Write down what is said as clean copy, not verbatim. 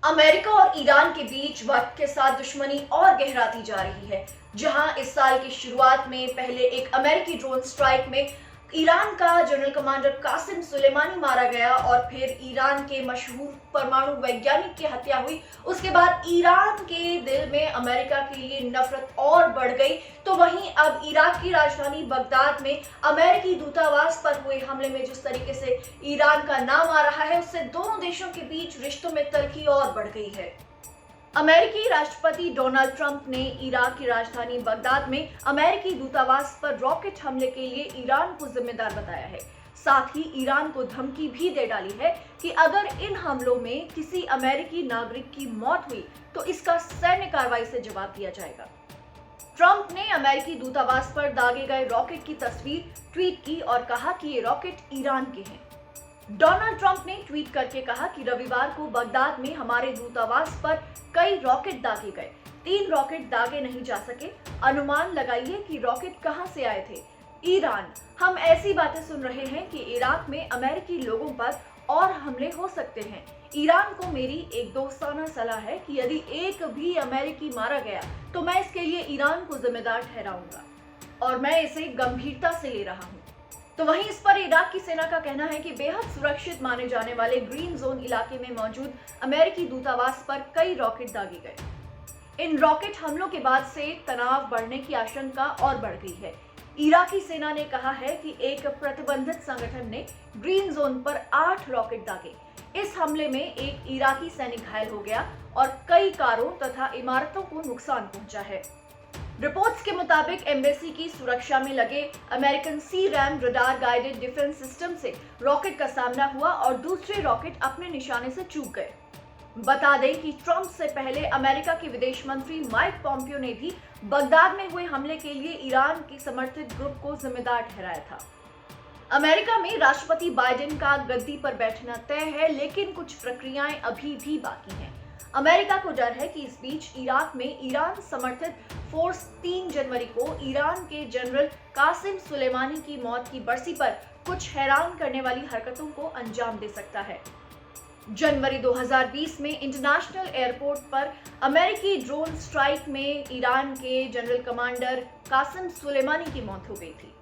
America और Iran के बीच वक्त के साथ दुश्मनी और गहराती जा रही है। जहां इस साल की शुरुआत में पहले एक अमेरिकी ड्रोन स्ट्राइक में ईरान का जनरल कमांडर कासिम सुलेमानी मारा गया और फिर ईरान के मशहूर परमाणु वैज्ञानिक की हत्या हुई, उसके बाद ईरान के दिल में अमेरिका के लिए नफरत और बढ़ गई। तो वहीं अब इराक की राजधानी बगदाद में अमेरिकी दूतावास पर हुए हमले में जिस तरीके से ईरान का नाम आ रहा है, उससे दोनों देशों के बीच रिश्तों में तल्खी और बढ़ गई है। अमेरिकी राष्ट्रपति डोनाल्ड ट्रंप ने इराक की राजधानी बगदाद में अमेरिकी दूतावास पर रॉकेट हमले के लिए ईरान को जिम्मेदार बताया है। साथ ही ईरान को धमकी भी दे डाली है कि अगर इन हमलों में किसी अमेरिकी नागरिक की मौत हुई तो इसका सैन्य कार्रवाई से जवाब दिया जाएगा। ट्रंप ने अमेरिकी दूतावास पर दागे गए रॉकेट की तस्वीर ट्वीट की और कहा कि ये रॉकेट ईरान के हैं। डोनाल्ड ट्रंप ने ट्वीट करके कहा कि रविवार को बगदाद में हमारे दूतावास पर कई रॉकेट दागे गए। 3 रॉकेट दागे नहीं जा सके। अनुमान लगाइए कि रॉकेट कहां से आए थे। ईरान, हम ऐसी बातें सुन रहे हैं कि इराक में अमेरिकी लोगों पर और हमले हो सकते हैं। ईरान को मेरी एक दोस्ताना सलाह है कि यदि एक भी अमेरिकी मारा गया तो मैं इसके लिए ईरान को जिम्मेदार ठहराऊंगा और मैं इसे गंभीरता से ले रहा हूं। तो वहीं इस पर इराक की सेना का कहना है कि बेहद सुरक्षित माने जाने वाले ग्रीन जोन इलाके में मौजूद अमेरिकी दूतावास पर कई रॉकेट दागे गए। इन रॉकेट हमलों के बाद से तनाव बढ़ने की आशंका और बढ़ गई है। इराकी सेना ने कहा है कि एक प्रतिबंधित संगठन ने ग्रीन जोन पर 8 रॉकेट दागे। इस हमले में एक इराकी सैनिक घायल हो गया और कई कारों तथा इमारतों को नुकसान पहुंचा है। रिपोर्ट्स के मुताबिक एम्बेसी की सुरक्षा में लगे American C RAM radar guided defence system से रॉकेट का सामना हुआ और दूसरे रॉकेट अपने निशाने से चूक गए। बता दें कि ट्रंप से पहले अमेरिका के विदेश मंत्री माइक पॉम्पियो ने भी बगदाद में हुए हमले के लिए ईरान के समर्थित ग्रुप को जिम्मेदार ठहराया था। अमेरिका में राष्ट्रपति बाइडेन का गद्दी पर बैठना तय है, लेकिन कुछ प्रक्रियाएं अभी भी बाकी हैं। अमेरिका को डर है कि इस बीच इराक में ईरान समर्थित फोर्स 3 जनवरी को ईरान के जनरल कासिम सुलेमानी की मौत की बरसी पर कुछ हैरान करने वाली हरकतों को अंजाम दे सकता है। जनवरी 2020 में इंटरनेशनल एयरपोर्ट पर अमेरिकी ड्रोन स्ट्राइक में ईरान के जनरल कमांडर कासिम सुलेमानी की मौत हो गई थी।